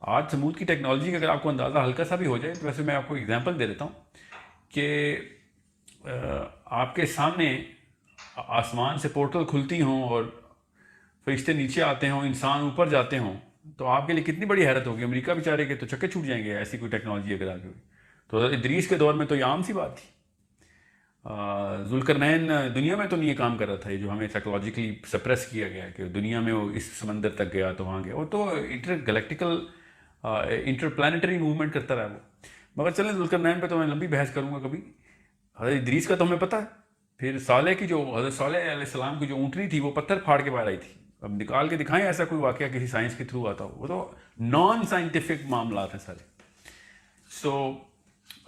آج سمود کی ٹیکنالوجی کا اگر آپ کو اندازہ ہلکا سا بھی ہو جائے تو ویسے میں آپ کو اگزامپل دے دیتا ہوں کہ آپ کے سامنے آسمان سے پورٹل کھلتی ہوں اور فرشتے نیچے آتے ہوں، انسان اوپر جاتے ہوں، تو آپ کے لیے کتنی بڑی حیرت ہوگی. امریکہ بیچارے کے تو چکے چھوٹ جائیں گے ایسی کوئی ٹیکنالوجی اگر آگے ہوئی. تو ادریس کے دور میں تو یہ عام سی بات تھی. ذوالقرنین دنیا میں تو نہیں یہ کام کر رہا تھا، یہ جو ہمیں سائیکولوجیکلی سپریس کیا گیا ہے کہ دنیا میں وہ اس سمندر تک گیا تو وہاں گیا، وہ تو inter galactical inter planetary movement کرتا رہا وہ. مگر چلیں ذوالقرنین پہ تو میں لمبی بحث کروں گا کبھی. حضرت ادریس کا تو ہمیں پتہ ہے. پھر صالح کی جو حضرت صالح علیہ السلام کی جو اونٹنی تھی وہ پتھر پھاڑ کے باہر آئی تھی. اب نکال کے دکھائیں ایسا کوئی واقعہ کسی سائنس کے تھرو آتا ہو. وہ تو نان سائنٹیفک معاملات ہیں سارے. So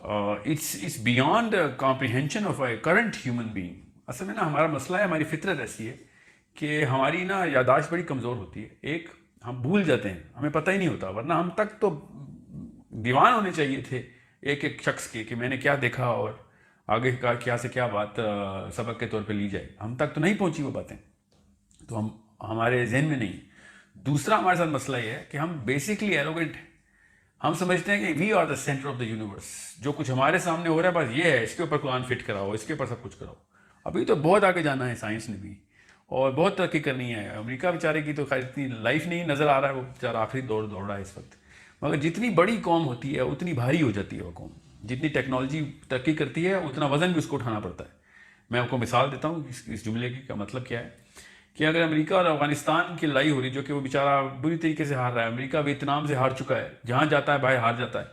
it's beyond comprehension of a current human being. اصل میں نا ہمارا مسئلہ ہے، ہماری فطرت ایسی ہے کہ ہماری نا یادداشت بڑی کمزور ہوتی ہے. ایک ہم بھول جاتے ہیں، ہمیں پتہ ہی نہیں ہوتا، ورنہ ہم تک تو دیوان ہونے چاہیے تھے ایک ایک شخص کے کہ میں نے کیا دیکھا اور آگے کا کیا سے کیا بات سبق کے طور پہ لی جائے. ہم تک تو نہیں پہنچی وہ باتیں، تو ہمارے ذہن میں نہیں. دوسرا ہمارے ساتھ مسئلہ یہ ہے کہ ہم بیسکلی ایروگنٹ ہیں. ہم سمجھتے ہیں کہ we are the centre of the universe. جو کچھ ہمارے سامنے ہو رہا ہے بس یہ ہے، اس کے اوپر قرآن فٹ کراؤ، اس کے اوپر سب کچھ کراؤ. ابھی تو بہت آگے جانا ہے سائنس نے بھی، اور بہت ترقی کرنی ہے. امریکہ بیچارے کی تو خیر اتنی لائف نہیں نظر آ رہا ہے، وہ بیچارہ آخری دوڑ رہا ہے اس وقت. مگر جتنی بڑی قوم ہوتی ہے اتنی بھاری ہو جاتی ہے وہ قوم. جتنی ٹیکنالوجی ترقی کرتی ہے اتنا وزن بھی اس کو اٹھانا پڑتا ہے. میں آپ کو مثال دیتا ہوں اس جملے کی کا مطلب کیا ہے کہ اگر امریکہ اور افغانستان کی لڑائی ہو رہی، جو کہ وہ بیچارہ بری طریقے سے ہار رہا ہے، امریکہ ویتنام سے ہار چکا ہے، جہاں جاتا ہے بھائی ہار جاتا ہے.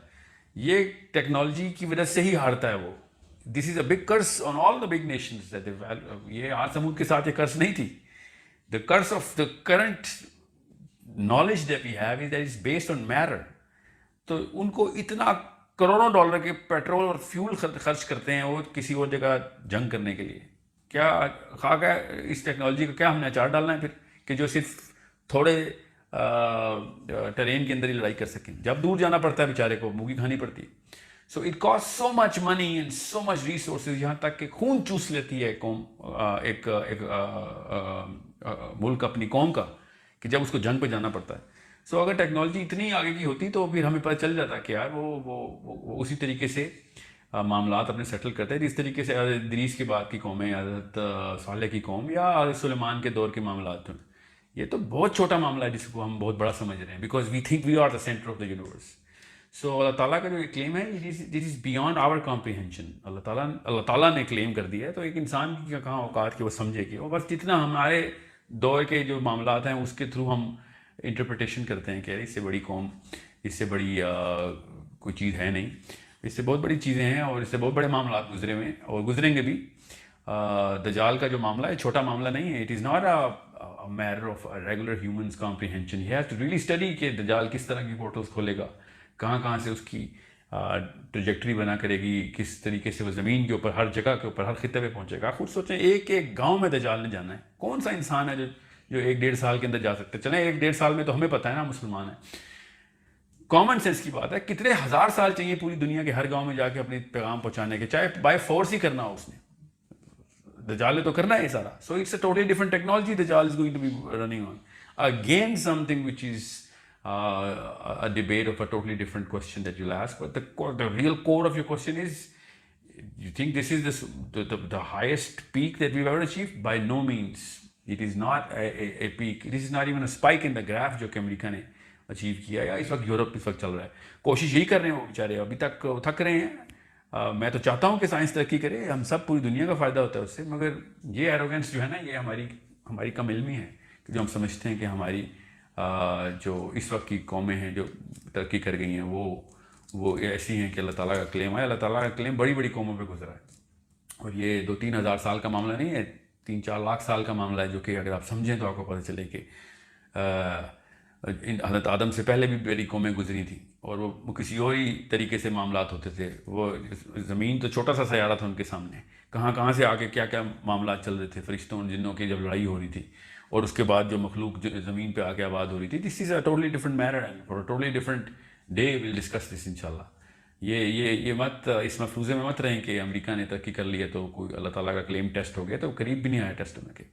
یہ ٹیکنالوجی کی وجہ سے ہی ہارتا ہے وہ. This is a big crisis on all the big nations. یہ آج سمود کے ساتھ یہ کرس نہیں تھی. The crisis of the current knowledge that we have is that it's based on matter. تو ان کو اتنا کروڑوں ڈالر کے پیٹرول اور فیول خرچ کرتے ہیں وہ کسی اور جگہ جنگ کرنے کے لیے. کیا خاک ہے اس ٹیکنالوجی کا؟ کیا ہم نے اچار ڈالنا ہے پھر کہ جو صرف تھوڑے ٹرین کے اندر ہی لڑائی کر سکیں؟ جب دور جانا پڑتا ہے بیچارے کو موگی کھانی پڑتی ہے. So it cost so much money and so much resources, یہاں تک کہ خون چوس لیتی ہے قوم ایک ملک اپنی قوم کا، کہ جب اس کو جنگ پہ جانا پڑتا ہے. سو اگر ٹیکنالوجی اتنی آگے کی ہوتی تو پھر ہمیں پتہ چل جاتا کہ یار وہ اسی طریقے سے معاملات اپنے سیٹل کرتے ہیں جس طریقے سے حضرت ادریس کے بعد کی قومیں، حضرت صالح کی قوم یا حضرت سلیمان کے دور کے معاملات ہیں. یہ تو بہت چھوٹا معاملہ ہے جس کو ہم بہت بڑا سمجھ رہے ہیں، because we think we are the centre of the universe. So اللہ تعالیٰ کا جو یہ کلیم ہے it is beyond our comprehension. اللہ تعالیٰ نے کلیم کر دیا ہے، تو ایک انسان کی کہاں اوقات کہ وہ سمجھے کہ وہ بس جتنا ہمارے دور کے جو معاملات ہیں اس کے تھرو ہم انٹرپریٹیشن کرتے ہیں کہ اس سے بڑی قوم، اس سے بڑی کوئی چیز ہے نہیں. اس سے بہت بڑی چیزیں ہیں اور اس سے بہت بڑے معاملات گزرے ہوئے ہیں اور گزریں گے بھی. دجال کا جو معاملہ ہے چھوٹا معاملہ نہیں ہے. It is not a matter of regular humans comprehension. He has to really study کہ دجال کس طرح کی پورٹلس کھولے گا، کہاں سے اس کی ٹریجیکٹری بنا کرے گی، کس طریقے سے وہ زمین کے اوپر ہر جگہ کے اوپر ہر خطے پہ پہنچے گا. خود سوچیں ایک گاؤں میں دجال نے جانا ہے. کون سا انسان ہے جو 1-1.5 سال کے اندر جا سکتے؟ چلیں 1-1.5 سال میں تو ہمیں پتہ ہے نا مسلمان ہیں، کامن سینس کی بات ہے. کتنے ہزار سال چاہیے پوری دنیا کے ہر گاؤں میں جا کے اپنے پیغام پہنچانے کے، چاہے بائی فورس ہی کرنا ہو اس نے. دجال نے تو کرنا ہے یہ سارا. So it's a totally different technology دجال is going to be running on. Again something which is a debate of a totally different question that you'll ask, but the real core of your question is, you think this is the highest peak that we've ever achieved? By no means. It is not a peak. It is not even a spike in the graph جو کہ امریکہ نے achieve کیا ہے. اس وقت Europe اس وقت چل رہا ہے. کوشش یہی کر رہے ہیں وہ بیچارے، ابھی تک تھک رہے ہیں. میں تو چاہتا ہوں کہ سائنس ترقی کرے، ہم سب پوری دنیا کا فائدہ ہوتا ہے اس سے. مگر یہ ایروگنس جو ہے نا، یہ ہماری کم علمی ہے کہ جو ہم سمجھتے ہیں کہ ہماری جو اس وقت کی قومیں ہیں جو ترقی کر گئی ہیں وہ ایسی ہیں کہ اللہ تعالیٰ کا کلیم ہے. اللہ تعالیٰ کا کلیم بڑی بڑی قوموں پہ گزرا ہے، اور یہ 2-3 ہزار سال کا معاملہ نہیں ہے، 3-4 لاکھ سال کا معاملہ ہے. جو کہ اگر آپ سمجھیں تو آپ کو پتہ چلے کہ حضرت آدم سے پہلے بھی بڑی قومیں گزری تھیں، اور وہ کسی اور ہی طریقے سے معاملات ہوتے تھے. وہ زمین تو چھوٹا سا سیارہ تھا ان کے سامنے، کہاں سے آگے کیا کیا معاملات چل رہے تھے. فرشتوں اور جنوں کی جب لڑائی ہو رہی تھی، اور اس کے بعد جو مخلوق زمین پہ آ کے آباد ہو رہی تھی. This is a totally different matter and for a totally different day we'll discuss this انشاءاللہ. یہ مت اس مفروضے میں مت رہیں کہ امریکہ نے ترقی کر لی ہے تو کوئی اللہ تعالیٰ کا کلیم ٹیسٹ ہو گیا، تو قریب بھی نہیں آیا ٹیسٹ ہونے کے.